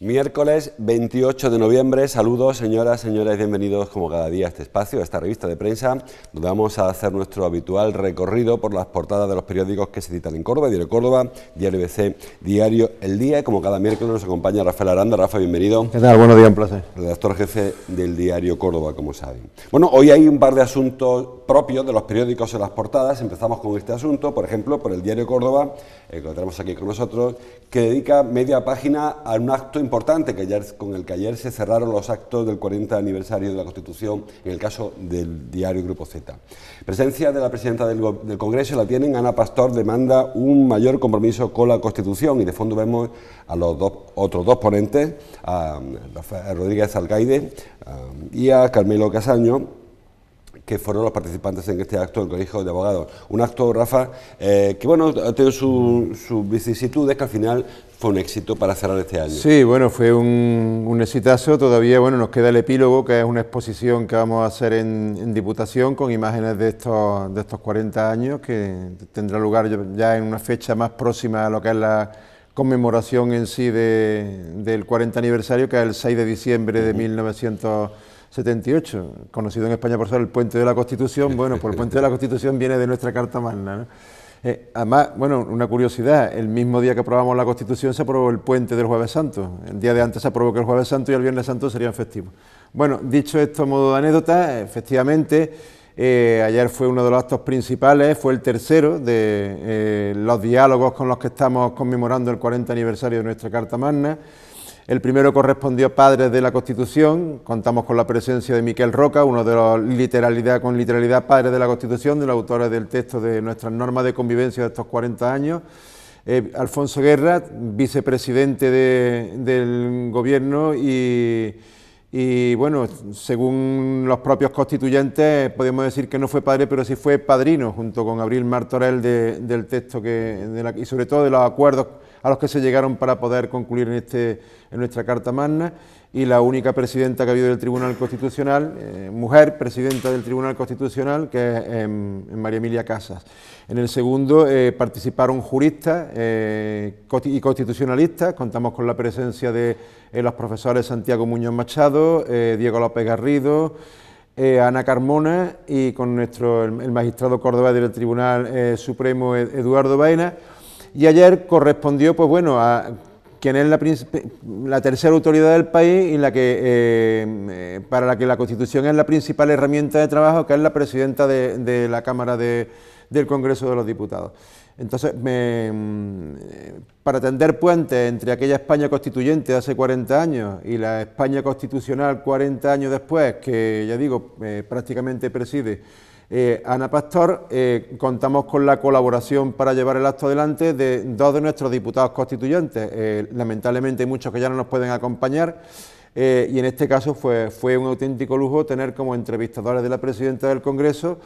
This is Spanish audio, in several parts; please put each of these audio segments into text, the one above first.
Miércoles 28 de noviembre, saludos señoras, señores, bienvenidos como cada día a este espacio, a esta revista de prensa, donde vamos a hacer nuestro habitual recorrido por las portadas de los periódicos que se editan en Córdoba, Diario Córdoba, Diario ABC, Diario El Día, y como cada miércoles nos acompaña Rafael Aranda. Rafa, bienvenido. ¿Qué tal? Buenos días, un placer. Redactor jefe del Diario Córdoba, como saben. Bueno, hoy hay un par de asuntos propios de los periódicos en las portadas. Empezamos con este asunto, por ejemplo, por el Diario Córdoba, que lo tenemos aquí con nosotros, que dedica media página a un acto importante con el que ayer se cerraron los actos del 40 aniversario de la Constitución, en el caso del diario Grupo Z. Presencia de la presidenta del Congreso la tienen. Ana Pastor demanda un mayor compromiso con la Constitución, y de fondo vemos a los otros dos ponentes, a Rodríguez Alcaide y a Carmelo Casaño, que fueron los participantes en este acto del Colegio de Abogados. Un acto, Rafa, que bueno, ha tenido sus vicisitudes, que al final fue un éxito para cerrar este año. Sí, bueno, fue un exitazo. Todavía, bueno, nos queda el epílogo, que es una exposición que vamos a hacer en Diputación con imágenes de estos 40 años, que tendrá lugar ya en una fecha más próxima a lo que es la conmemoración en sí del 40 aniversario, que es el 6 de diciembre de 1978, conocido en España por ser el Puente de la Constitución. Bueno, pues el Puente de la Constitución viene de nuestra Carta Magna, ¿no? Además, bueno, una curiosidad, el mismo día que aprobamos la Constitución se aprobó el puente del Jueves Santo. El día de antes se aprobó que el Jueves Santo y el Viernes Santo serían festivos. Bueno, dicho esto a modo de anécdota, efectivamente, ayer fue uno de los actos principales, fue el tercero de los diálogos con los que estamos conmemorando el 40 aniversario de nuestra Carta Magna. El primero correspondió a Padres de la Constitución. Contamos con la presencia de Miquel Roca, uno de los con literalidad padres de la Constitución, de los autores del texto de nuestras normas de convivencia de estos 40 años. Alfonso Guerra, vicepresidente del Gobierno, y bueno, según los propios constituyentes, podemos decir que no fue padre, pero sí fue padrino, junto con Abril Martorell, del texto y sobre todo de los acuerdos a los que se llegaron para poder concluir en nuestra Carta Magna, y la única presidenta que ha habido del Tribunal Constitucional, mujer presidenta del Tribunal Constitucional, que es María Emilia Casas. En el segundo participaron juristas y constitucionalistas. Contamos con la presencia de los profesores Santiago Muñoz Machado, Diego López Garrido, Ana Carmona, y con el magistrado cordobés del Tribunal Supremo, Eduardo Baena. Y ayer correspondió, pues bueno, a quien es la tercera autoridad del país y para la que la Constitución es la principal herramienta de trabajo, que es la presidenta de la Cámara del Congreso de los Diputados. Entonces, para tender puentes entre aquella España constituyente de hace 40 años y la España constitucional 40 años después, que ya digo, prácticamente preside Ana Pastor, contamos con la colaboración para llevar el acto adelante de dos de nuestros diputados constituyentes. Lamentablemente hay muchos que ya no nos pueden acompañar, y en este caso fue un auténtico lujo tener como entrevistadores de la presidenta del Congreso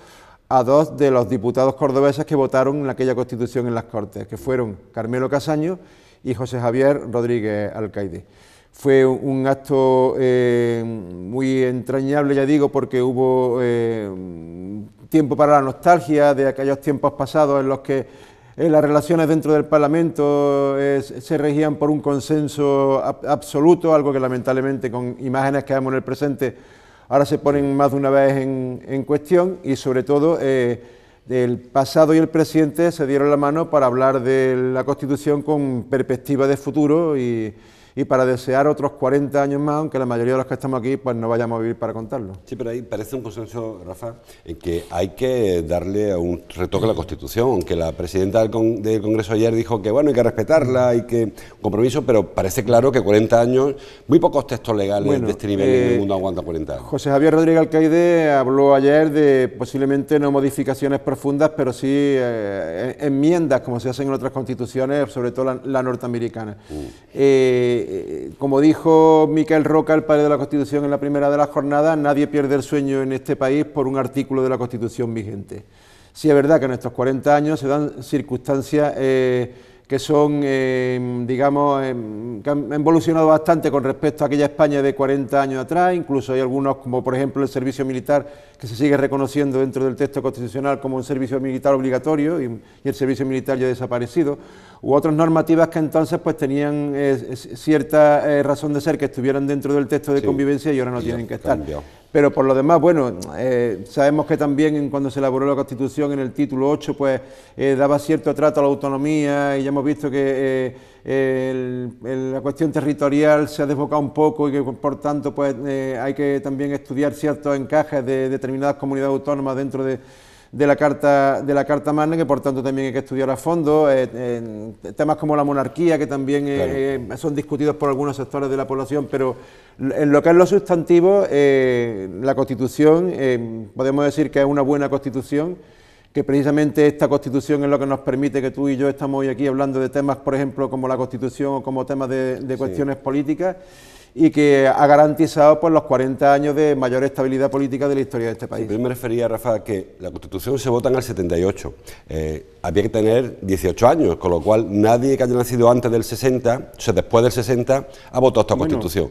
a dos de los diputados cordobeses que votaron en aquella Constitución en las Cortes, que fueron Carmelo Casaño y José Javier Rodríguez Alcaide. Fue un acto muy entrañable, ya digo, porque hubo tiempo para la nostalgia de aquellos tiempos pasados en los que las relaciones dentro del Parlamento se regían por un consenso absoluto, algo que lamentablemente con imágenes que vemos en el presente ahora se ponen más de una vez en cuestión, y sobre todo el pasado y el presente se dieron la mano para hablar de la Constitución con perspectiva de futuro y para desear otros 40 años más, aunque la mayoría de los que estamos aquí pues no vayamos a vivir para contarlo. Sí, pero ahí parece un consenso, Rafa, en que hay que darle un retoque a la Constitución, aunque la presidenta del Congreso ayer dijo que bueno, hay que respetarla, hay que un compromiso, pero parece claro que 40 años, muy pocos textos legales de este nivel en el mundo aguantan 40 años. José Javier Rodríguez Alcaide habló ayer de posiblemente no modificaciones profundas, pero sí enmiendas, como se hacen en otras constituciones, sobre todo la norteamericana. como dijo Miquel Roca, el padre de la Constitución, en la primera de las jornadas, nadie pierde el sueño en este país por un artículo de la Constitución vigente. Sí es verdad que en estos 40 años se dan circunstancias que son, digamos, que han evolucionado bastante con respecto a aquella España de 40 años atrás. Incluso hay algunos, como por ejemplo el servicio militar, que se sigue reconociendo dentro del texto constitucional como un servicio militar obligatorio y el servicio militar ya ha desaparecido, u otras normativas que entonces pues tenían cierta razón de ser que estuvieran dentro del texto de convivencia y ahora no tienen que estar. Pero por lo demás, bueno, sabemos que también cuando se elaboró la Constitución en el título 8, pues daba cierto trato a la autonomía, y ya hemos visto que la cuestión territorial se ha desbocado un poco y que por tanto pues hay que también estudiar ciertos encajes de determinadas comunidades autónomas dentro de la Carta Magna, que por tanto también hay que estudiar a fondo, temas como la monarquía, que también son discutidos por algunos sectores de la población, pero en lo que es lo sustantivo, la Constitución, podemos decir que es una buena Constitución, que precisamente esta Constitución es lo que nos permite que tú y yo estamos hoy aquí hablando de temas, por ejemplo, como la Constitución o como temas de cuestiones políticas, y que ha garantizado pues, los 40 años de mayor estabilidad política de la historia de este país. Sí, yo me refería, Rafa, a que la Constitución se vota en el 78. Había que tener 18 años, con lo cual nadie que haya nacido antes del 60, o sea, después del 60, ha votado esta Constitución.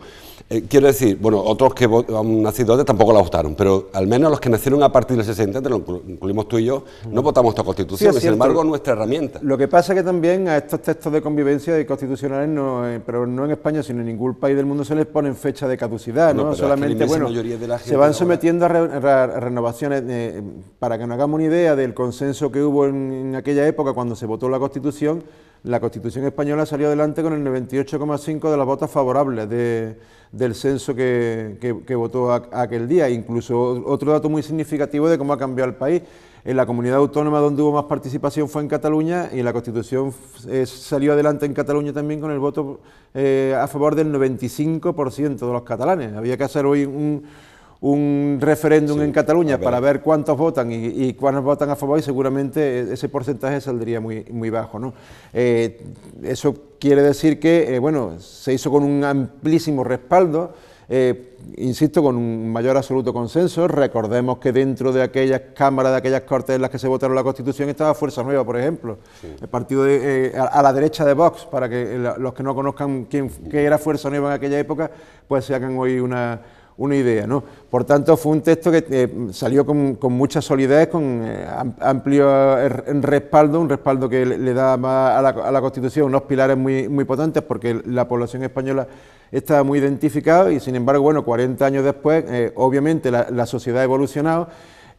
Quiero decir, bueno, otros que han nacido antes tampoco la votaron, pero al menos los que nacieron a partir del 60, te lo incluimos tú y yo, no votamos esta Constitución, sin embargo es nuestra herramienta. Lo que pasa es que también a estos textos de convivencia y constitucionales, pero no en España, sino en ningún país del mundo, se les ponen fecha de caducidad, ¿no? Solamente, bueno, se van sometiendo a renovaciones. Para que nos hagamos una idea del consenso que hubo en aquella época cuando se votó la Constitución, la Constitución española salió adelante con el 98,5% de los votos favorables del censo que votó aquel día. Incluso otro dato muy significativo de cómo ha cambiado el país. En la comunidad autónoma donde hubo más participación fue en Cataluña, y la Constitución salió adelante en Cataluña también con el voto a favor del 95% de los catalanes. Había que hacer hoy un referéndum en Cataluña para ver cuántos votan y cuántos votan a favor, y seguramente ese porcentaje saldría muy bajo, ¿no? Eso quiere decir que bueno, se hizo con un amplísimo respaldo, insisto, con un mayor absoluto consenso. Recordemos que dentro de aquellas cámaras, de aquellas cortes en las que se votaron la Constitución, estaba Fuerza Nueva, por ejemplo, el partido a la derecha de Vox, para que los que no conozcan qué era Fuerza Nueva en aquella época, pues se hagan hoy una idea, ¿no? Por tanto, fue un texto que salió con mucha solidez, con amplio respaldo, un respaldo que le da más a la Constitución unos pilares muy potentes, porque la población española está muy identificada, y sin embargo, bueno, 40 años después, obviamente la sociedad ha evolucionado.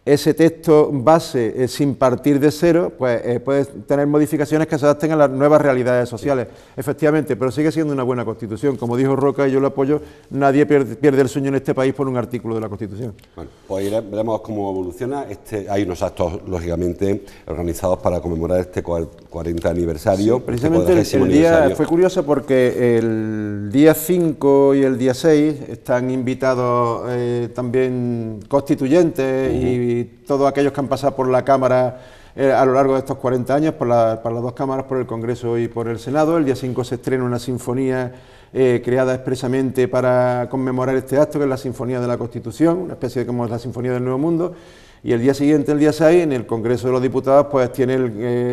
Ese texto base, sin partir de cero, pues puede tener modificaciones que se adapten a las nuevas realidades sociales, efectivamente, pero sigue siendo una buena Constitución. Como dijo Roca, y yo lo apoyo, nadie pierde el sueño en este país por un artículo de la Constitución. Bueno, pues veremos cómo evoluciona. Hay unos actos, lógicamente, organizados para conmemorar este 40 aniversario. Sí, precisamente el día fue curioso porque el día 5 y el día 6 están invitados también constituyentes y todos aquellos que han pasado por la Cámara a lo largo de estos 40 años, por las dos cámaras, por el Congreso y por el Senado. El día 5 se estrena una sinfonía creada expresamente para conmemorar este acto, que es la Sinfonía de la Constitución, una especie de como la Sinfonía del Nuevo Mundo. Y el día siguiente, el día 6, en el Congreso de los Diputados, pues tiene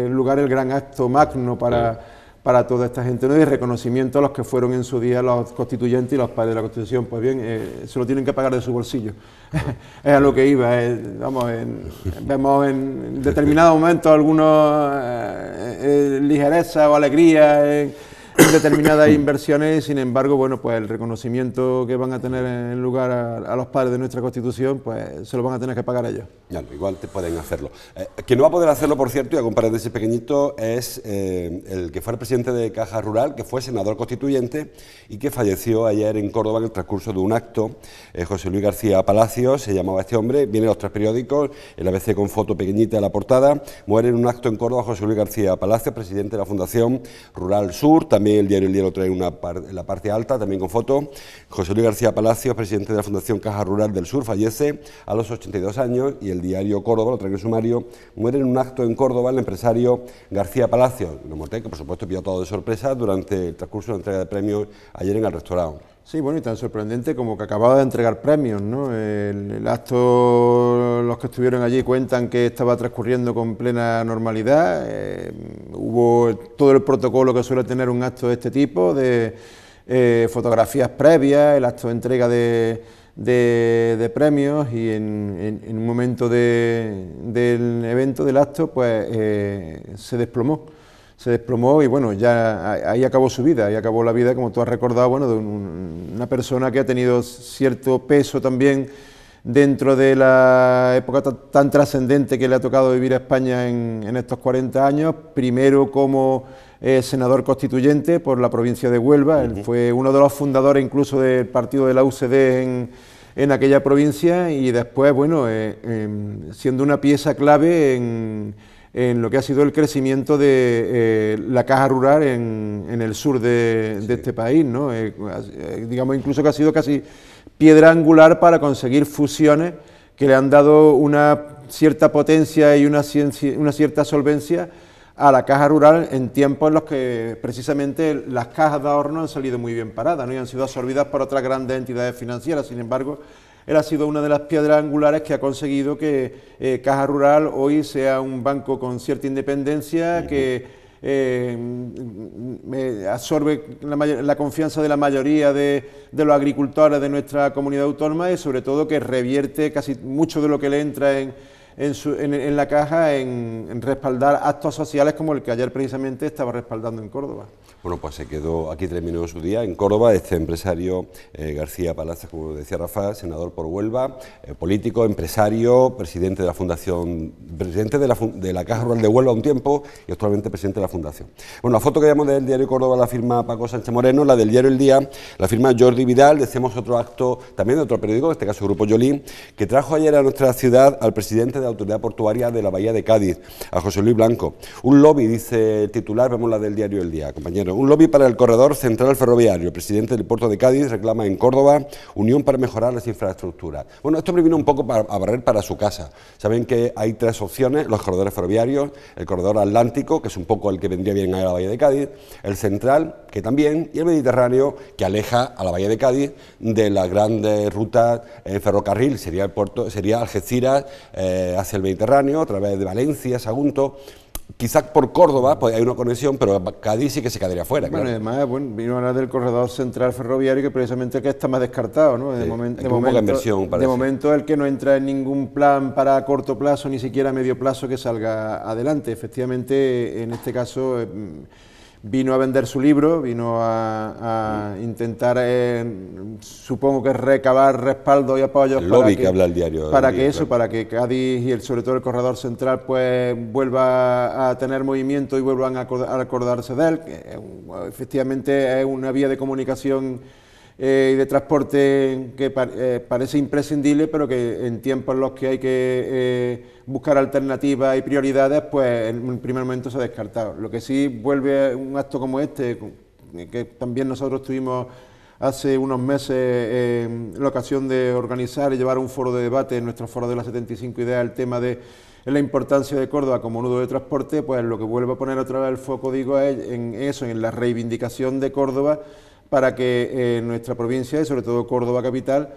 lugar el gran acto magno para toda esta gente, ¿no? Y reconocimiento a los que fueron en su día los constituyentes y los padres de la Constitución. Pues bien, se lo tienen que pagar de su bolsillo. Es a lo que iba. Vemos en determinados momentos algunos ligereza o alegría en determinadas inversiones, y sin embargo, bueno, pues el reconocimiento que van a tener en lugar a los padres de nuestra Constitución, pues se lo van a tener que pagar ellos. Ya, igual te pueden hacerlo. Quien no va a poder hacerlo, por cierto, y a comparar de ese pequeñito, es el que fue el presidente de Caja Rural, que fue senador constituyente y que falleció ayer en Córdoba en el transcurso de un acto. José Luis García Palacios se llamaba este hombre, viene en los tres periódicos, el ABC con foto pequeñita en la portada. Muere en un acto en Córdoba José Luis García Palacios, presidente de la Fundación Rural Sur, también también el diario El Día lo trae en la parte alta, también con fotos. José Luis García Palacios, presidente de la Fundación Caja Rural del Sur, fallece a los 82 años, y el diario Córdoba, lo trae en el sumario, muere en un acto en Córdoba el empresario García Palacios. Lo noté, que por supuesto pilló todo de sorpresa durante el transcurso de la entrega de premios ayer en el restaurante. Sí, bueno, y tan sorprendente como que acababa de entregar premios, ¿no? El acto, los que estuvieron allí cuentan que estaba transcurriendo con plena normalidad, hubo todo el protocolo que suele tener un acto de este tipo, de fotografías previas, el acto de entrega de premios, y en un momento del evento, del acto, pues se desplomó y bueno, ya ahí acabó su vida, ahí acabó la vida, como tú has recordado, bueno, de una persona que ha tenido cierto peso también dentro de la época tan trascendente que le ha tocado vivir a España en estos 40 años, primero como senador constituyente por la provincia de Huelva. Él fue uno de los fundadores incluso del partido de la UCD en aquella provincia, y después, bueno, siendo una pieza clave en lo que ha sido el crecimiento de la Caja Rural en el sur de este país, ¿no? Digamos incluso que ha sido casi piedra angular para conseguir fusiones que le han dado una cierta potencia y una cierta solvencia a la Caja Rural en tiempos en los que precisamente las cajas de ahorro no han salido muy bien paradas, ¿no? Y han sido absorbidas por otras grandes entidades financieras. Sin embargo, él ha sido una de las piedras angulares que ha conseguido que Caja Rural hoy sea un banco con cierta independencia, que absorbe la confianza de la mayoría de los agricultores de nuestra comunidad autónoma, y sobre todo que revierte casi mucho de lo que le entra en la caja en respaldar actos sociales como el que ayer precisamente estaba respaldando en Córdoba. Bueno, pues se quedó, aquí terminó su día en Córdoba, este empresario García Palacios, como decía Rafa, senador por Huelva, político, empresario, presidente de la Fundación, presidente de la Caja Rural de Huelva un tiempo, y actualmente presidente de la Fundación. Bueno, la foto que vemos del diario Córdoba la firma Paco Sánchez Moreno, la del diario El Día la firma Jordi Vidal. Decíamos otro acto también de otro periódico, en este caso Grupo Yolí, que trajo ayer a nuestra ciudad al presidente de la Autoridad Portuaria de la Bahía de Cádiz, a José Luis Blanco. Un lobby, dice el titular, vemos la del diario El Día, compañero. Un lobby para el corredor central ferroviario. El presidente del puerto de Cádiz reclama en Córdoba unión para mejorar las infraestructuras. Bueno, esto me vino un poco a barrer para su casa. Saben que hay tres opciones: los corredores ferroviarios, el corredor atlántico, que es un poco el que vendría bien a la Bahía de Cádiz, el central, que también, y el mediterráneo, que aleja a la Bahía de Cádiz de las grandes rutas en ferrocarril. Sería el puerto, sería Algeciras hacia el Mediterráneo, a través de Valencia, Sagunto. Quizás por Córdoba pues hay una conexión, pero Cádiz sí que se quedaría fuera. Bueno, claro. Además, vino a hablar del corredor central ferroviario, que precisamente que está más descartado, ¿no? Sí, de momento el que no entra en ningún plan para corto plazo, ni siquiera a medio plazo, que salga adelante. Efectivamente, en este caso vino a vender su libro, vino a intentar, supongo que recabar respaldo y apoyos para que Cádiz y sobre todo el corredor central pues vuelva a tener movimiento y vuelvan a acordarse de él. Efectivamente es una vía de comunicación y de transporte que parece imprescindible, pero que en tiempos en los que hay que buscar alternativas y prioridades, pues en un primer momento se ha descartado. Lo que sí vuelve un acto como este, que también nosotros tuvimos hace unos meses la ocasión de organizar y llevar un foro de debate en nuestro foro de las 75 ideas, el tema de la importancia de Córdoba como nudo de transporte, pues lo que vuelve a poner otra vez el foco, digo, es en eso, en la reivindicación de Córdoba, para que nuestra provincia y sobre todo Córdoba capital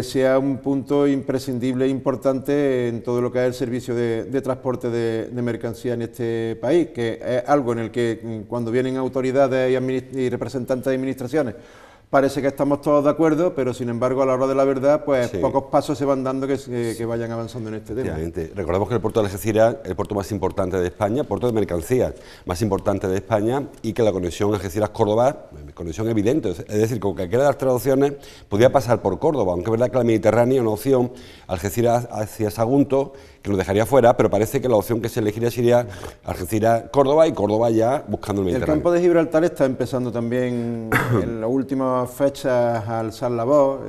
sea un punto imprescindible e importante en todo lo que es el servicio de transporte de mercancía en este país, que es algo en el que cuando vienen autoridades y representantes de administraciones parece que estamos todos de acuerdo, pero sin embargo a la hora de la verdad pues pocos pasos se van dando que vayan avanzando en este tema. Recordemos que el puerto de Algeciras es el puerto más importante de España, puerto de mercancías más importante de España, y que la conexión Algeciras-Córdoba, conexión evidente, es decir, con cualquiera de las tres opciones podía pasar por Córdoba, aunque es verdad que la Mediterránea es una opción, Algeciras hacia Sagunto, que nos dejaría fuera, pero parece que la opción que se elegiría sería Algeciras-Córdoba y Córdoba ya buscando el Mediterráneo. El campo de Gibraltar está empezando también en las últimas fechas a alzar la voz.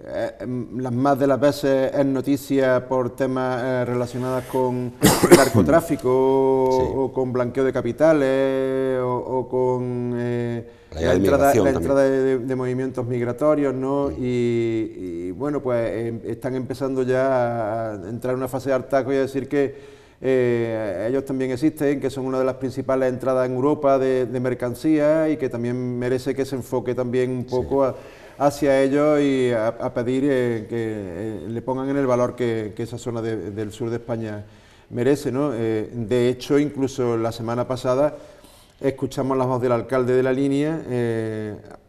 las más de las veces es noticia por temas relacionados con narcotráfico o con blanqueo de capitales o con la entrada de movimientos migratorios, ¿no? Y bueno, pues están empezando ya a entrar en una fase de hartazgo y a decir que ellos también existen, que son una de las principales entradas en Europa de mercancías y que también merece que se enfoque también un poco hacia ellos y a pedir que le pongan en el valor que esa zona del sur de España merece, ¿no? De hecho, incluso la semana pasada escuchamos la voz del alcalde de la línea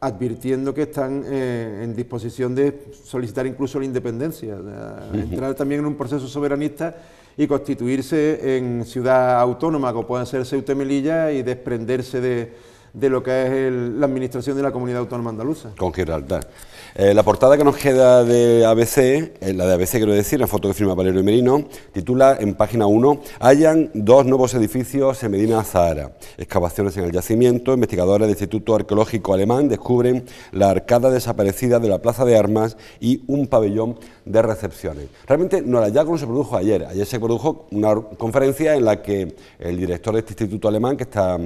advirtiendo que están en disposición de solicitar incluso la independencia, entrar también en un proceso soberanista y constituirse en ciudad autónoma, como puede ser Ceuta y Melilla, y desprenderse de lo que es la administración de la comunidad autónoma andaluza. Con Gibraltar. La portada que nos queda de ABC, la de ABC quiero decir, la foto que firma Valerio Merino, titula en página 1, hallan 2 nuevos edificios en Medina Azahara. Excavaciones en el yacimiento, investigadores del Instituto Arqueológico Alemán descubren la arcada desaparecida de la Plaza de Armas y un pabellón de recepciones. Realmente no, el hallazgo no se produjo ayer se produjo una conferencia en la que el director de este instituto alemán que está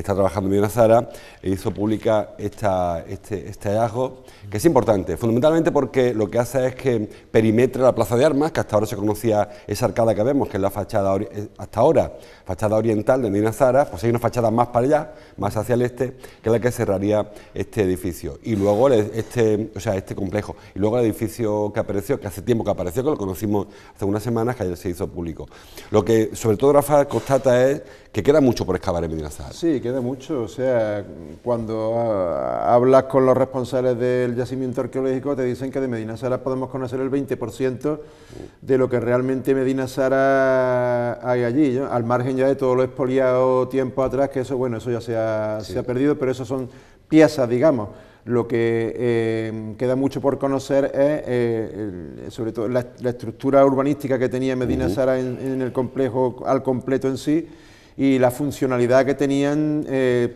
trabajando en Medina Azahara hizo pública este hallazgo, que es importante, fundamentalmente porque lo que hace es que perimetra la Plaza de Armas, que hasta ahora se conocía esa arcada que vemos, que es la fachada hasta ahora fachada oriental de Medina Azahara, pues hay una fachada más para allá, más hacia el este, que es la que cerraría este edificio, y luego este complejo, y luego el edificio que apareció, que hace tiempo que apareció, que lo conocimos hace unas semanas, que ayer se hizo público. Lo que sobre todo Rafa constata es que queda mucho por excavar en Medina Azahara. Sí, queda mucho, o sea, cuando hablas con los responsables del yacimiento arqueológico te dicen que de Medina Azahara podemos conocer el 20% de lo que realmente Medina Azahara hay allí, ¿no? Al margen ya de todo lo expoliado tiempo atrás, que eso, bueno, eso ya se ha perdido, pero eso son piezas, digamos. Lo que queda mucho por conocer es, sobre todo, la estructura urbanística que tenía Medina Azahara en el complejo al completo en sí, y la funcionalidad que tenían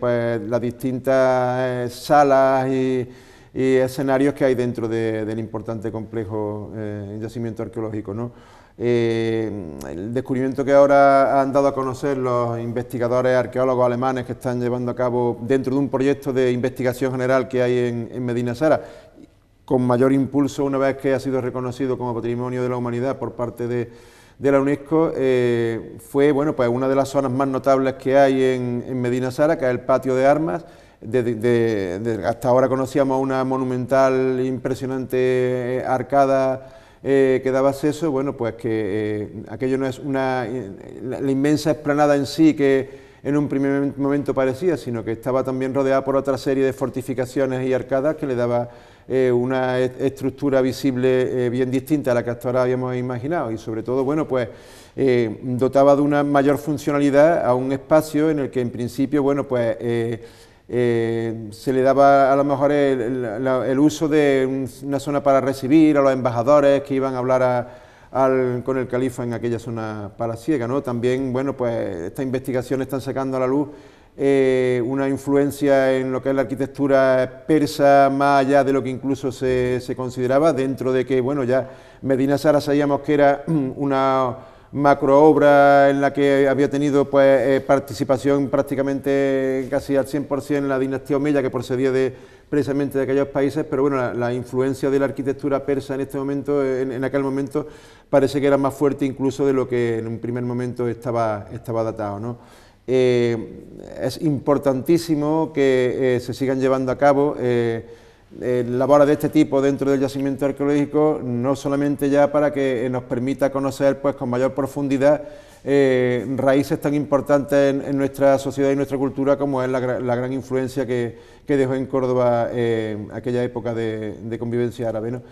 pues las distintas salas y escenarios que hay dentro del importante complejo yacimiento arqueológico, ¿no? El descubrimiento que ahora han dado a conocer los investigadores arqueólogos alemanes que están llevando a cabo dentro de un proyecto de investigación general que hay en Medina Azahara, con mayor impulso una vez que ha sido reconocido como Patrimonio de la Humanidad por parte de la UNESCO, fue bueno, pues una de las zonas más notables que hay en Medina Azahara, que es el patio de armas. Hasta ahora conocíamos una monumental, impresionante arcada que daba acceso, bueno, pues que aquello no es la inmensa explanada en sí que en un primer momento parecía, sino que estaba también rodeada por otra serie de fortificaciones y arcadas que le daba una estructura visible bien distinta a la que hasta ahora habíamos imaginado, y sobre todo, bueno, pues dotaba de una mayor funcionalidad a un espacio en el que en principio, bueno, pues se le daba a lo mejor el uso de una zona para recibir a los embajadores que iban a hablar con el califa en aquella zona palaciega, ¿no? También, bueno, pues estas investigaciones están sacando a la luz una influencia en lo que es la arquitectura persa, más allá de lo que incluso se consideraba, dentro de que, bueno, ya Medina Azahara sabíamos que era una macroobra en la que había tenido pues participación prácticamente casi al 100% en la dinastía omeya, que procedía precisamente de aquellos países, pero bueno, la influencia de la arquitectura persa en este momento, en aquel momento, parece que era más fuerte incluso de lo que en un primer momento estaba datado, ¿no? Es importantísimo que se sigan llevando a cabo labores de este tipo dentro del yacimiento arqueológico, no solamente ya para que nos permita conocer pues con mayor profundidad raíces tan importantes en nuestra sociedad y nuestra cultura como es la gran influencia que dejó en Córdoba aquella época de convivencia árabe, ¿no?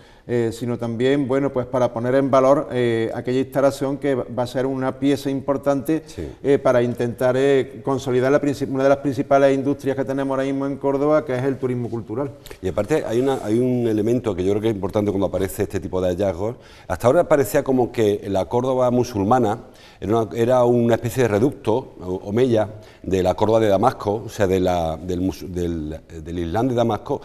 Sino también, bueno, pues para poner en valor aquella instalación que va a ser una pieza importante para intentar consolidar una de las principales industrias que tenemos ahora mismo en Córdoba, que es el turismo cultural. Y aparte hay un elemento que yo creo que es importante cuando aparece este tipo de hallazgos. Hasta ahora parecía como que la Córdoba musulmana era era una especie de reducto o mella de la Córdoba de Damasco, o sea, del Islam de Damasco.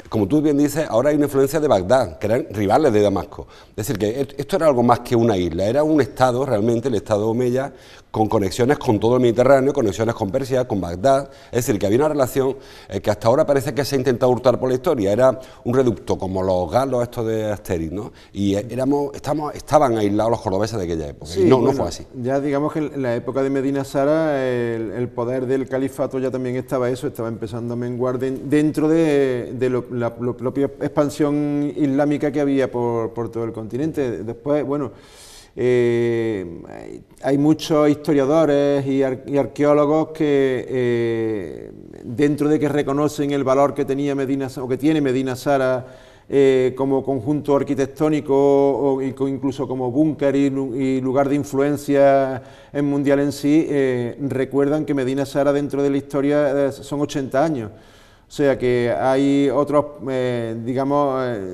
Como tú bien dices, ahora hay una influencia de Bagdad, que eran rivales de Damasco. Es decir, que esto era algo más que una isla, era un estado, realmente, el estado omeya, con conexiones con todo el Mediterráneo, conexiones con Persia, con Bagdad. Es decir, que había una relación que hasta ahora parece que se ha intentado hurtar por la historia. Era un reducto, como los galos estos de Asterix, ¿no? Y estaban aislados los cordobeses de aquella época. Sí, y no bueno, fue así. Ya digamos que en la época de Medina Sara el poder del califato ya también estaba empezando a menguar dentro de la propia expansión islámica que había por todo el continente. Después, bueno, hay muchos historiadores y arqueólogos que dentro de que reconocen el valor que tenía o que tiene Medina Sara como conjunto arquitectónico o incluso como búnker y lugar de influencia mundial en sí, recuerdan que Medina Sara dentro de la historia son 80 años. O sea que hay otros,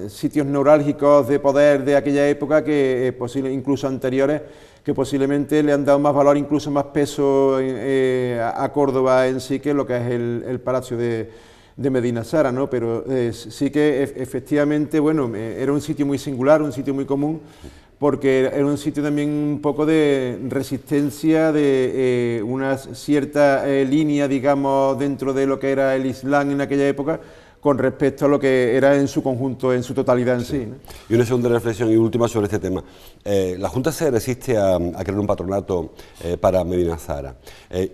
sitios neurálgicos de poder de aquella época, que incluso anteriores, que posiblemente le han dado más valor, incluso más peso a Córdoba en sí, que lo que es el Palacio de Medina Sara, ¿no? Pero sí que efectivamente, bueno, era un sitio muy singular, un sitio muy común, porque era un sitio también un poco de resistencia de una cierta línea, digamos, dentro de lo que era el Islam en aquella época, con respecto a lo que era en su conjunto, en su totalidad en sí, ¿no? Y una segunda reflexión y última sobre este tema. La Junta se resiste a crear un patronato para Medina Zahara.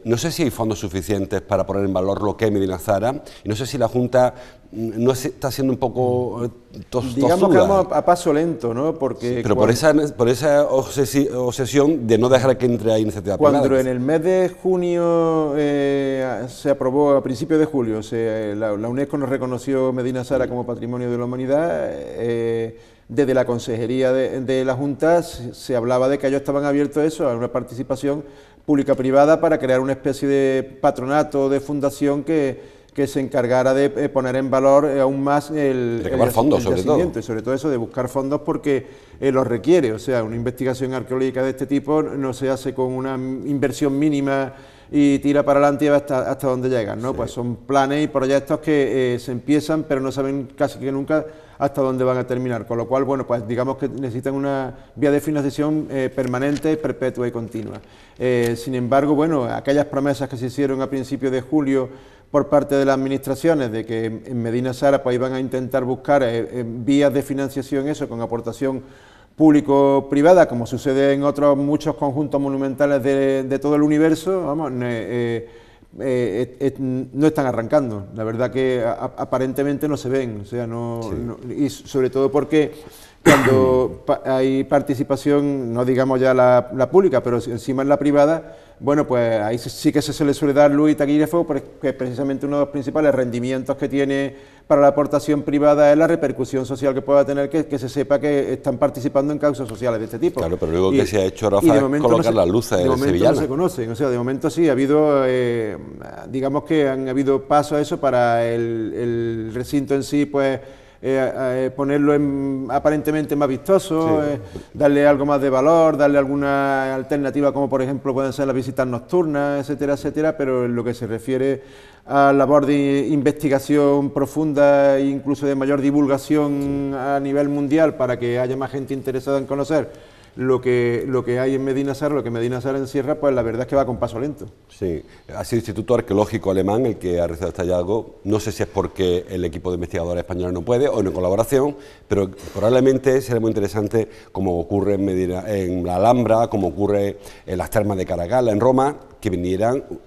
No sé si hay fondos suficientes para poner en valor lo que es Medina Zahara, y no sé si la Junta no está siendo un poco tosuda. Digamos que vamos a paso lento, ¿no? Porque sí, pero por esa obsesión de no dejar que entre a iniciativa privada. Cuando en el mes de junio se aprobó, a principios de julio, la UNESCO nos reconoció Medina Zahara como Patrimonio de la Humanidad, desde la Consejería de la Junta se hablaba de que ellos estaban abiertos a eso, a una participación pública-privada para crear una especie de patronato, de fundación que se encargara de poner en valor aún más el fondos, sobre todo. Y sobre todo eso de buscar fondos porque los requiere. O sea, una investigación arqueológica de este tipo no se hace con una inversión mínima y tira para adelante y hasta donde llegan, ¿no? Sí. Pues son planes y proyectos que se empiezan, pero no saben casi que nunca hasta dónde van a terminar, con lo cual, bueno, pues digamos que necesitan una vía de financiación permanente, perpetua y continua. Sin embargo, bueno, aquellas promesas que se hicieron a principios de julio por parte de las administraciones de que en Medina Zahara pues iban a intentar buscar vías de financiación, eso con aportación público-privada, como sucede en otros muchos conjuntos monumentales de todo el universo, vamos, no están arrancando. La verdad que aparentemente no se ven, o sea, y sobre todo porque cuando hay participación, no digamos ya la pública, pero encima en la privada, bueno, pues ahí sí que se le suele dar luz y taquígrafo, porque precisamente uno de los principales rendimientos que tiene para la aportación privada es la repercusión social que pueda tener, que se sepa que están participando en causas sociales de este tipo. Claro, pero luego que se ha hecho, Rafa, es colocar las luces en Sevillana. No se conocen, o sea, de momento sí, ha habido, digamos que han habido pasos a eso para el recinto en sí, pues ponerlo aparentemente más vistoso, sí. Darle algo más de valor, darle alguna alternativa como por ejemplo pueden ser las visitas nocturnas, etcétera, etcétera, pero en lo que se refiere a labor de investigación profunda e incluso de mayor divulgación a nivel mundial para que haya más gente interesada en conocer lo que hay en Medina Zahara, lo que Medina Zahara encierra, pues la verdad es que va con paso lento. Sí, ha sido el Instituto Arqueológico Alemán el que ha realizado este hallazgo. No sé si es porque el equipo de investigadores españoles no puede o en colaboración, pero probablemente será muy interesante, como ocurre en la Alhambra, como ocurre en las termas de Caracalla, en Roma, que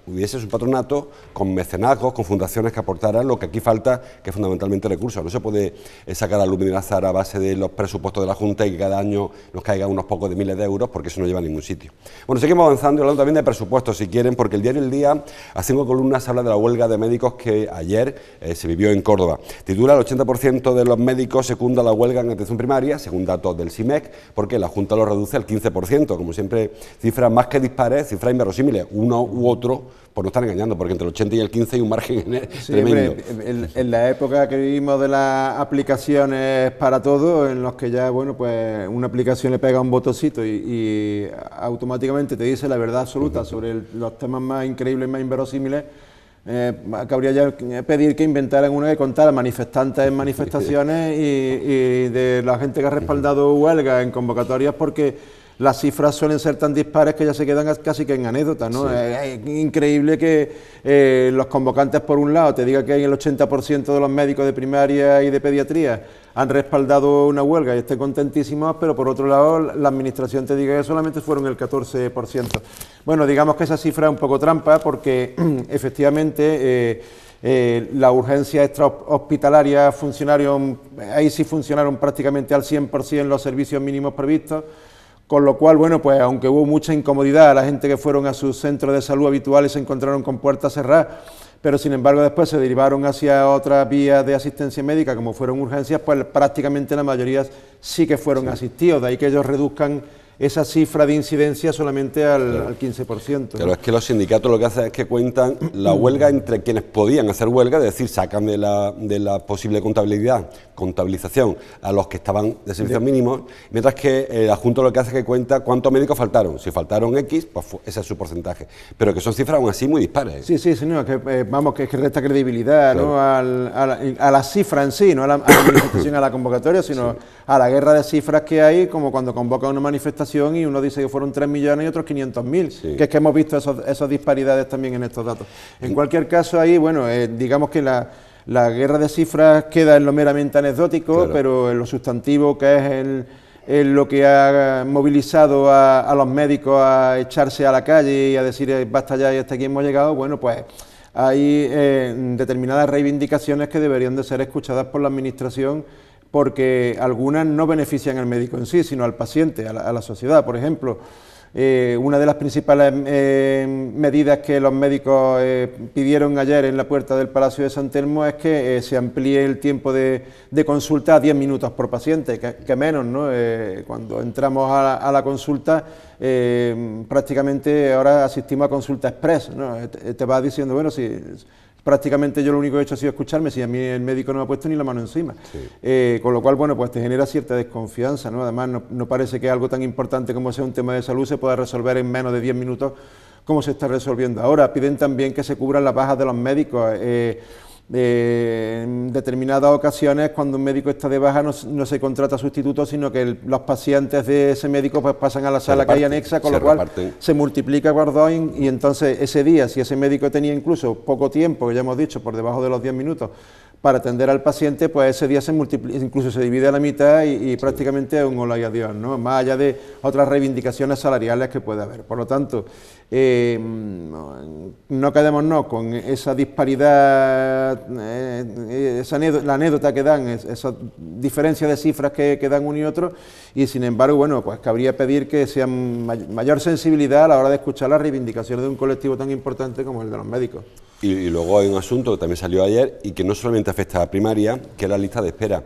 hubiese su patronato con mecenazgos, con fundaciones que aportaran lo que aquí falta, que es fundamentalmente recursos. No se puede sacar a luz Medina Zahara a base de los presupuestos de la Junta y que cada año nos caiga unos pocos de miles de euros, porque eso no lleva a ningún sitio. Bueno, seguimos avanzando, hablando también de presupuestos, si quieren, porque el diario El Día, a 5 columnas, habla de la huelga de médicos que ayer se vivió en Córdoba. Titula: el 80% de los médicos secunda la huelga en atención primaria, según datos del SIMEC, porque la Junta lo reduce al 15%, como siempre, cifras más que dispares, cifras inverosímiles. uno u otro pues no están engañando, porque entre el 80 y el 15 hay un margen tremendo. Hombre, en la época que vivimos de las aplicaciones para todo, en los que ya, bueno, pues una aplicación le pega un botoncito y automáticamente te dice la verdad absoluta sobre los temas más increíbles, más inverosímiles, cabría ya pedir que inventaran una que contara manifestantes en manifestaciones y de la gente que ha respaldado huelgas en convocatorias, porque las cifras suelen ser tan dispares que ya se quedan casi que en anécdotas, ¿no? Sí. Es increíble que los convocantes, por un lado, te diga que hay el 80% de los médicos de primaria y de pediatría han respaldado una huelga y estén contentísimos, pero por otro lado la administración te diga que solamente fueron el 14%. Bueno, digamos que esa cifra es un poco trampa porque efectivamente las urgencias extrahospitalarias ahí sí funcionaron prácticamente al 100% los servicios mínimos previstos. Con lo cual, bueno, pues aunque hubo mucha incomodidad a la gente que fueron a sus centros de salud habituales se encontraron con puertas cerradas, pero sin embargo después se derivaron hacia otras vías de asistencia médica, como fueron urgencias, pues prácticamente la mayoría sí que fueron asistidos, de ahí que ellos reduzcan esa cifra de incidencia solamente al 15%. Pero ¿no? Es que los sindicatos lo que hacen es que cuentan la huelga entre quienes podían hacer huelga, es decir, sacan de la posible contabilización a los que estaban de servicios mínimos, mientras que el adjunto lo que hace es que cuenta cuántos médicos faltaron. Si faltaron X, pues ese es su porcentaje. Pero que son cifras aún así muy dispares. Sí, señor, que resta credibilidad, claro, ¿no? a la cifra en sí, no a la manifestación, a la convocatoria, sino a la guerra de cifras que hay, como cuando convoca una manifestación y uno dice que fueron 3 millones y otros 500.000, que es que hemos visto esas disparidades también en estos datos. En cualquier caso, ahí, bueno, digamos que la guerra de cifras queda en lo meramente anecdótico, claro, pero en lo sustantivo, que es lo que ha movilizado a los médicos a echarse a la calle y a decir basta ya y hasta aquí hemos llegado, bueno, pues hay determinadas reivindicaciones que deberían de ser escuchadas por la Administración, porque algunas no benefician al médico en sí, sino al paciente, a la sociedad. Por ejemplo, una de las principales medidas que los médicos pidieron ayer en la puerta del Palacio de San Telmo es que se amplíe el tiempo de consulta a 10 minutos por paciente, que menos, ¿no? Cuando entramos a la consulta, prácticamente ahora asistimos a consulta express, ¿no? Te vas diciendo, bueno, si prácticamente yo lo único que he hecho ha sido escucharme, si a mí el médico no me ha puesto ni la mano encima. Con lo cual, bueno, pues te genera cierta desconfianza, ¿no? Además, no parece que algo tan importante como sea un tema de salud se pueda resolver en menos de 10 minutos como se está resolviendo ahora. Piden también que se cubran las bajas de los médicos. En determinadas ocasiones, cuando un médico está de baja, no se contrata sustituto, sino que los pacientes de ese médico pues pasan a la sala que hay anexa, con lo cual se multiplica por 2 y entonces ese día, si ese médico tenía incluso poco tiempo, que ya hemos dicho, por debajo de los 10 minutos, para atender al paciente, pues ese día se multiplica, incluso se divide a la mitad y prácticamente es un hola y adiós, ¿no? Más allá de otras reivindicaciones salariales que puede haber. Por lo tanto, no quedémonos con esa disparidad, la anécdota que dan, esa diferencia de cifras que dan uno y otro, y sin embargo, bueno, pues cabría pedir que sea mayor sensibilidad a la hora de escuchar las reivindicaciones de un colectivo tan importante como el de los médicos. Y luego hay un asunto que también salió ayer y que no solamente afecta a la primaria, que es la lista de espera.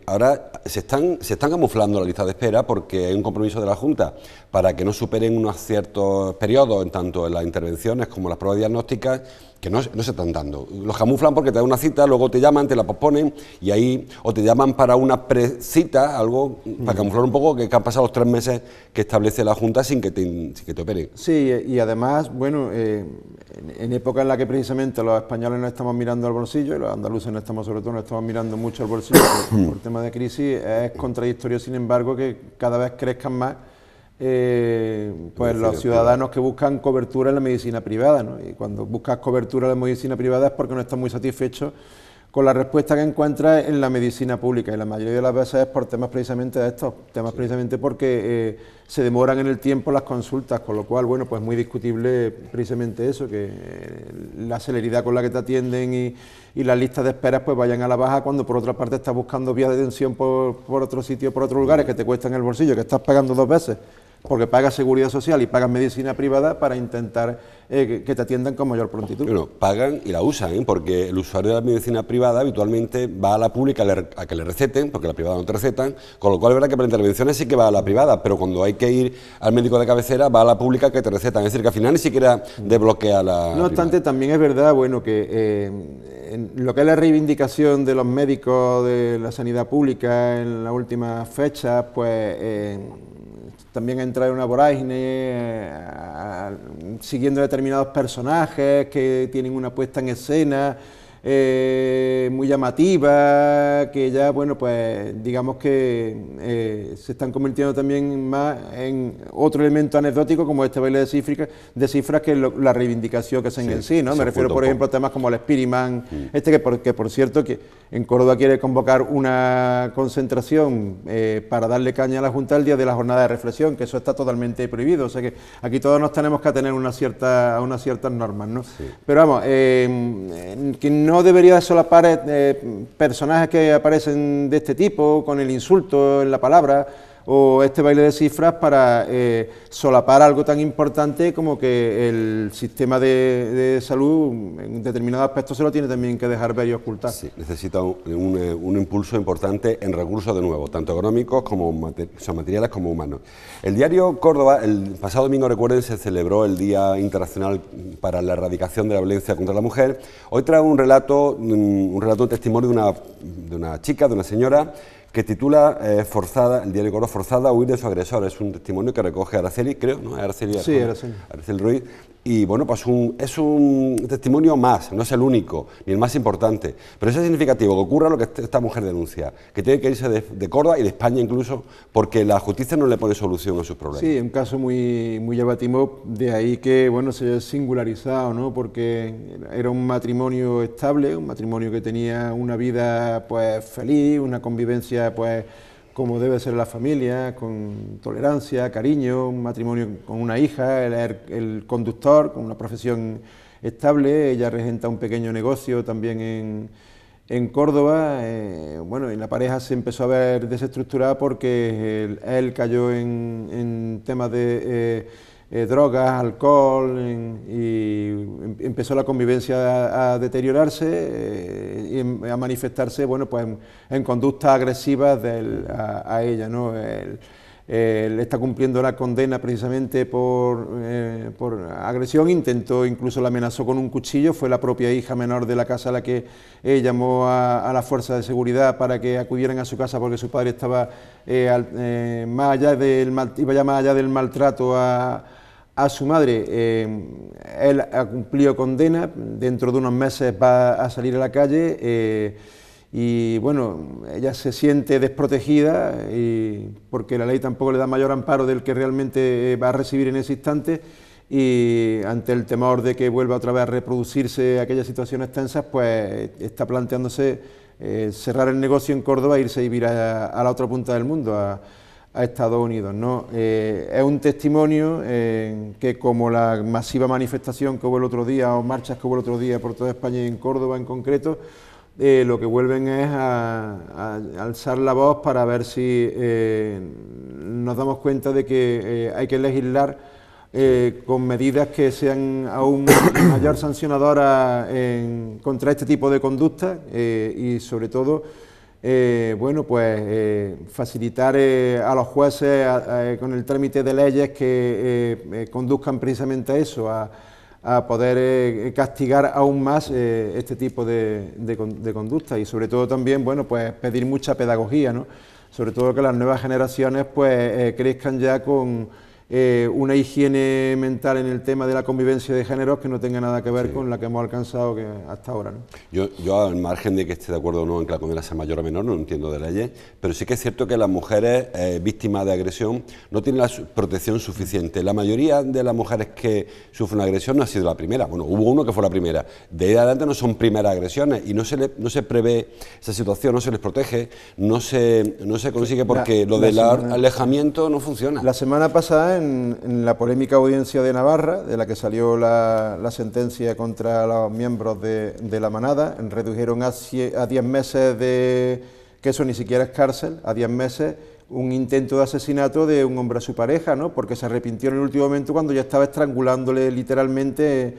Ahora se están camuflando la lista de espera porque hay un compromiso de la Junta para que no superen unos ciertos periodos, en tanto en las intervenciones como en las pruebas diagnósticas, que no se están dando. Los camuflan porque te dan una cita, luego te llaman, te la posponen y ahí, o te llaman para una precita, algo para camuflar un poco que han pasado los 3 meses que establece la Junta sin que te operen. Sí, y además, bueno, en época en la que precisamente los españoles no estamos mirando al bolsillo y los andaluces no estamos mirando mucho al bolsillo por tema de crisis, es contradictorio, sin embargo, que cada vez crezcan más pues los ciudadanos que buscan cobertura en la medicina privada, ¿no? Y cuando buscas cobertura en la medicina privada es porque no estás muy satisfecho con la respuesta que encuentras en la medicina pública, y la mayoría de las veces es por temas precisamente de estos, precisamente porque se demoran en el tiempo las consultas, con lo cual, bueno, pues muy discutible precisamente eso, que la celeridad con la que te atienden y las listas de esperas pues vayan a la baja, cuando por otra parte estás buscando vías de atención por otro sitio, por otros lugares que te cuestan el bolsillo, que estás pagando 2 veces porque pagas seguridad social y pagas medicina privada para intentar que te atiendan con mayor prontitud. Bueno, pagan y la usan, porque el usuario de la medicina privada habitualmente va a la pública a que le receten, porque la privada no te recetan, con lo cual es verdad que para intervenciones sí que va a la privada, pero cuando hay que ir al médico de cabecera va a la pública que te recetan, es decir, que al final ni siquiera desbloquea la No obstante, también es verdad, bueno, que en lo que es la reivindicación de los médicos de la sanidad pública en las últimas fechas, pues también entra en una vorágine, siguiendo determinados personajes que tienen una puesta en escena muy llamativa, que ya, bueno, pues digamos que se están convirtiendo también más en otro elemento anecdótico como este baile de cifras que la reivindicación que hacen en sí, ¿no? Me refiero, por ejemplo, a temas como el Spiritman, que por cierto, que en Córdoba quiere convocar una concentración para darle caña a la Junta el día de la jornada de reflexión, que eso está totalmente prohibido, o sea que aquí todos nos tenemos que atener a unas ciertas normas, ¿no? Sí. Pero vamos, que no debería solapar personajes que aparecen de este tipo, con el insulto en la palabra, o este baile de cifras para solapar algo tan importante como que el sistema de salud en determinados aspectos se lo tiene también que dejar ver y ocultar. Sí, necesita un impulso importante en recursos de nuevo, tanto económicos como materiales como humanos. El diario Córdoba, el pasado domingo, recuerden, se celebró el Día Internacional para la Erradicación de la Violencia contra la Mujer. Hoy trae un testimonio de una chica, de una señora, que titula el diario Córdoba, forzada a huir de su agresor. Es un testimonio que recoge Araceli, creo, ¿no? Araceli Ruiz. Y bueno, pues es un testimonio más, no es el único, ni el más importante, pero es significativo que ocurra lo que esta mujer denuncia, que tiene que irse de Córdoba y de España incluso, porque la justicia no le pone solución a sus problemas. Sí, un caso muy, muy llamativo, de ahí que, bueno, se haya singularizado, ¿no? Porque era un matrimonio estable, un matrimonio que tenía una vida, pues, feliz, una convivencia, pues, como debe ser la familia, con tolerancia, cariño, un matrimonio con una hija, el conductor, con una profesión estable, ella regenta un pequeño negocio también en Córdoba, bueno, y la pareja se empezó a ver desestructurada porque él cayó en temas de drogas, alcohol, y empezó la convivencia a deteriorarse y a manifestarse, bueno, pues en conductas agresivas a ella, ¿no? Él está cumpliendo la condena precisamente por agresión, incluso la amenazó con un cuchillo, fue la propia hija menor de la casa a la que llamó a la fuerza de seguridad para que acudieran a su casa porque su padre estaba iba ya más allá del maltrato a su madre. Él ha cumplido condena, dentro de unos meses va a salir a la calle y bueno, ella se siente desprotegida porque la ley tampoco le da mayor amparo del que realmente va a recibir en ese instante, y ante el temor de que vuelva otra vez a reproducirse aquellas situaciones tensas, pues está planteándose cerrar el negocio en Córdoba e irse a vivir a la otra punta del mundo, a Estados Unidos, ¿no? Es un testimonio que, como la masiva manifestación que hubo el otro día, o marchas que hubo el otro día por toda España y en Córdoba en concreto, lo que vuelven es a alzar la voz para ver si nos damos cuenta de que hay que legislar con medidas que sean aún mayor sancionadoras contra este tipo de conductas y sobre todo bueno, pues facilitar a los jueces con el trámite de leyes que conduzcan precisamente a eso, a poder castigar aún más este tipo de conducta, y sobre todo también, bueno, pues pedir mucha pedagogía, ¿no? Sobre todo que las nuevas generaciones pues crezcan ya con una higiene mental en el tema de la convivencia de géneros que no tenga nada que ver con la que hemos alcanzado hasta ahora, ¿no? Yo, al margen de que esté de acuerdo o no en que la condena sea mayor o menor, no entiendo de leyes, pero sí que es cierto que las mujeres víctimas de agresión no tienen la protección suficiente. La mayoría de las mujeres que sufren una agresión no ha sido la primera. Bueno, hubo uno que fue la primera. De ahí adelante no son primeras agresiones y no se prevé esa situación, no se les protege, no se consigue porque lo del alejamiento no funciona. La semana pasada, en la polémica audiencia de Navarra, de la que salió la sentencia contra los miembros de la manada, redujeron a 10 meses que eso ni siquiera es cárcel, a 10 meses un intento de asesinato de un hombre a su pareja, ¿no? Porque se arrepintió en el último momento cuando ya estaba estrangulándole literalmente,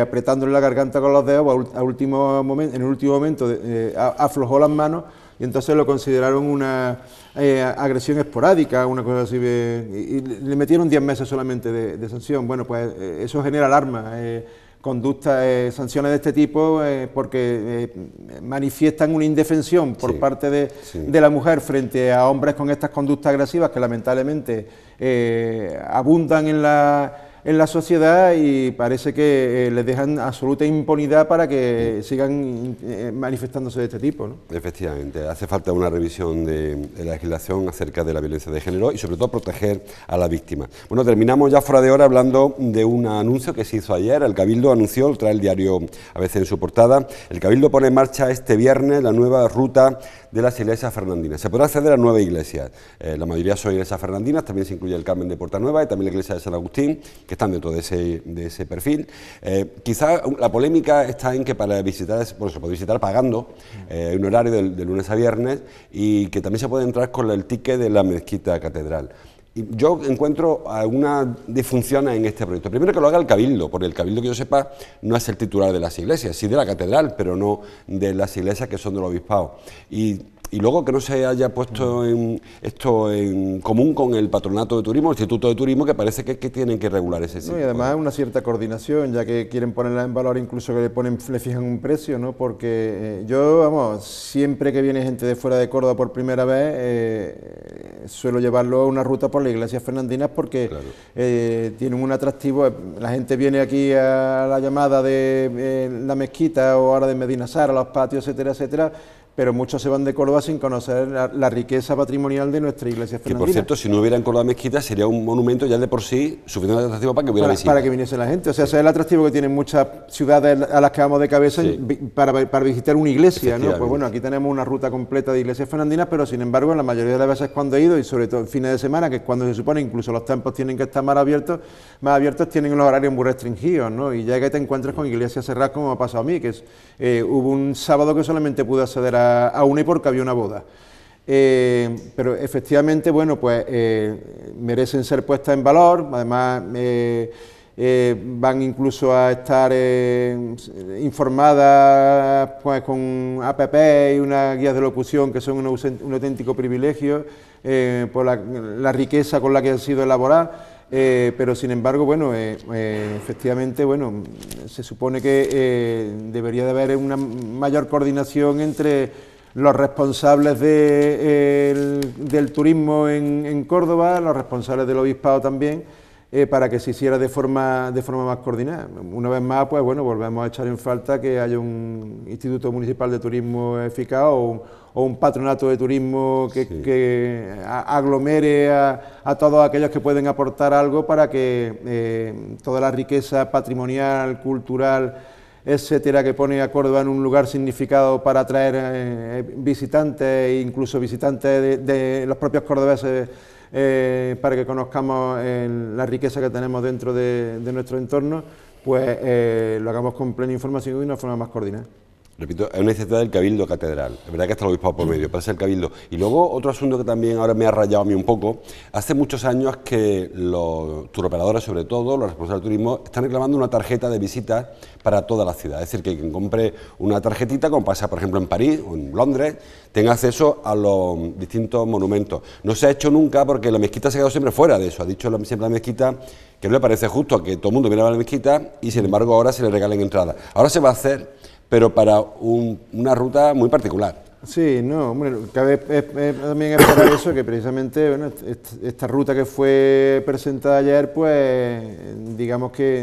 apretándole la garganta con los dedos, en el último momento aflojó las manos y entonces lo consideraron una agresión esporádica, una cosa así, y le metieron 10 meses solamente de sanción. Bueno, pues eso genera alarma. Conductas, sanciones de este tipo, porque manifiestan una indefensión por parte de la mujer frente a hombres con estas conductas agresivas que lamentablemente abundan en la sociedad, y parece que les dejan absoluta impunidad para que sigan manifestándose de este tipo, ¿no? Efectivamente, hace falta una revisión de la legislación acerca de la violencia de género y sobre todo proteger a la víctima. Bueno, terminamos ya fuera de hora hablando de un anuncio que se hizo ayer. El Cabildo anunció, lo trae el diario ABC en su portada, el Cabildo pone en marcha este viernes la nueva ruta de las iglesias fernandinas. Se podrá acceder a 9 iglesias, la mayoría son iglesias fernandinas, también se incluye el Carmen de Portanueva y también la iglesia de San Agustín, que están dentro de ese perfil. Quizá la polémica está en que para visitar, bueno, se puede visitar pagando un horario de lunes a viernes, y que también se puede entrar con el ticket de la mezquita catedral. Y yo encuentro algunas disfunciones en este proyecto. Primero, que lo haga el Cabildo, porque el Cabildo, que yo sepa, no es el titular de las iglesias, sí de la catedral, pero no de las iglesias que son del obispado. Y luego que no se haya puesto esto en común con el Patronato de Turismo, el Instituto de Turismo, que parece que tienen que regular ese sitio. No, y además una cierta coordinación, ya que quieren ponerla en valor, incluso que le fijan un precio, ¿no? Porque yo, vamos, siempre que viene gente de fuera de Córdoba por primera vez, suelo llevarlo a una ruta por las iglesias fernandinas, porque tienen un atractivo. La gente viene aquí a la llamada de la mezquita o ahora de Medina Sara, los patios, etcétera, etcétera, pero muchos se van de Córdoba sin conocer la riqueza patrimonial de nuestra iglesia fernandina. Que, por cierto, si no hubiera en Córdoba mezquita, sería un monumento ya de por sí suficientemente atractivo para que hubiera visita. Para que viniese la gente. O sea, ese es el atractivo que tienen muchas ciudades a las que vamos de cabeza para visitar una iglesia, ¿no? Pues bueno, aquí tenemos una ruta completa de iglesias fernandinas, pero sin embargo, en la mayoría de las veces cuando he ido, y sobre todo en fines de semana, que es cuando se supone incluso los templos tienen que estar más abiertos, tienen los horarios muy restringidos, ¿no? Y ya que te encuentras con iglesias cerradas, como me ha pasado a mí, que hubo un sábado que solamente pude acceder a una, y porque había una boda. Pero efectivamente, bueno, pues merecen ser puestas en valor. Además, van incluso a estar informadas, pues, con APP y unas guías de locución que son un auténtico privilegio por la riqueza con la que han sido elaboradas. Pero sin embargo, bueno, efectivamente, bueno, se supone que debería de haber una mayor coordinación entre los responsables del turismo en Córdoba, los responsables del obispado también, para que se hiciera de forma más coordinada. Una vez más, pues bueno, volvemos a echar en falta que haya un Instituto Municipal de Turismo eficaz o un patronato de turismo que aglomere a todos aquellos que pueden aportar algo para que toda la riqueza patrimonial, cultural, etcétera, que pone a Córdoba en un lugar significado para atraer visitantes, incluso visitantes de los propios cordobeses, para que conozcamos la riqueza que tenemos dentro de nuestro entorno, pues lo hagamos con plena información y de una forma más coordinada. Repito, es una iniciativa del Cabildo Catedral, es verdad que está el obispado por medio, parece el Cabildo. Y luego otro asunto que también ahora me ha rayado a mí un poco, hace muchos años que los turoperadores, sobre todo, los responsables del turismo, están reclamando una tarjeta de visita para toda la ciudad. Es decir, que quien compre una tarjetita, como pasa por ejemplo en París o en Londres, tenga acceso a los distintos monumentos. No se ha hecho nunca porque la mezquita se ha quedado siempre fuera de eso. Ha dicho siempre la mezquita que no le parece justo que todo el mundo viera a la mezquita y sin embargo ahora se le regalen entradas. Ahora se va a hacer, pero para una ruta muy particular. Sí, no, bueno, cabe también esperar eso, que precisamente, bueno, esta ruta que fue presentada ayer, pues digamos que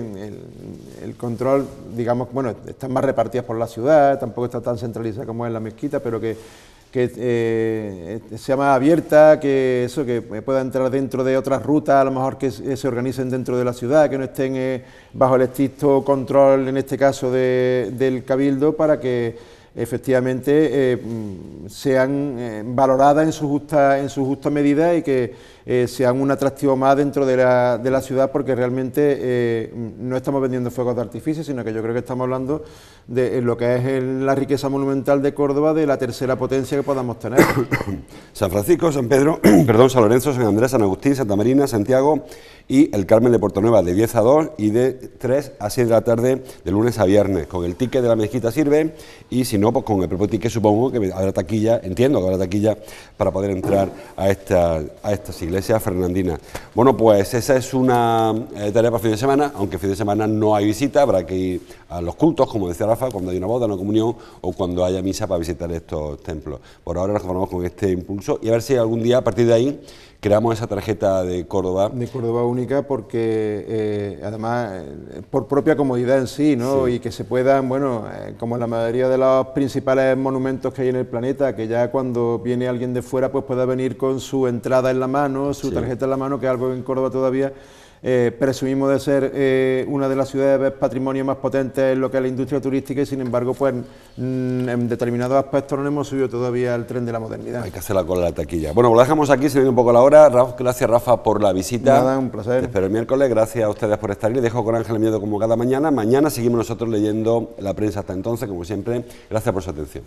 el control, digamos, bueno, están más repartidas por la ciudad, tampoco está tan centralizada como es la mezquita, pero que sea más abierta, que pueda entrar dentro de otras rutas, a lo mejor que se organicen dentro de la ciudad, que no estén bajo el estricto control, en este caso, del Cabildo, para que efectivamente sean valoradas en su justa medida y que sean un atractivo más dentro de la ciudad, porque realmente no estamos vendiendo fuegos de artificio, sino que yo creo que estamos hablando de lo que es la riqueza monumental de Córdoba, de la tercera potencia que podamos tener. San Francisco, San Pedro, perdón, San Lorenzo, San Andrés, San Agustín, Santa Marina, Santiago y el Carmen de Portonueva de 10 a 2 y de 3 a 6 de la tarde de lunes a viernes. Con el ticket de la mezquita sirve, y si no, pues con el propio ticket supongo que habrá taquilla, entiendo que habrá taquilla para poder entrar a estas iglesias fernandinas. Bueno, pues esa es una tarea para fin de semana, aunque fin de semana no hay visita, habrá que ir a los cultos, como decía Rafa, cuando hay una boda, una comunión o cuando haya misa para visitar estos templos. Por ahora nos conformamos con este impulso y a ver si algún día a partir de ahí creamos esa tarjeta de Córdoba. De Córdoba única, porque además por propia comodidad en sí, ¿no? Sí. Y que se puedan, bueno, como la mayoría de los principales monumentos que hay en el planeta, que ya cuando viene alguien de fuera pues pueda venir con su entrada en la mano, su tarjeta en la mano, que es algo que en Córdoba todavía presumimos de ser una de las ciudades patrimonio más potentes en lo que es la industria turística, y sin embargo pues en determinados aspectos no hemos subido todavía al tren de la modernidad. Hay que hacer la cola de la taquilla. Bueno, pues lo dejamos aquí, se viene un poco la hora. Gracias, Rafa, por la visita. Nada, un placer. Te espero el miércoles, gracias a ustedes por estar aquí. Les dejo con Ángel Miedo como cada mañana. Mañana seguimos nosotros leyendo la prensa. Hasta entonces, como siempre, gracias por su atención.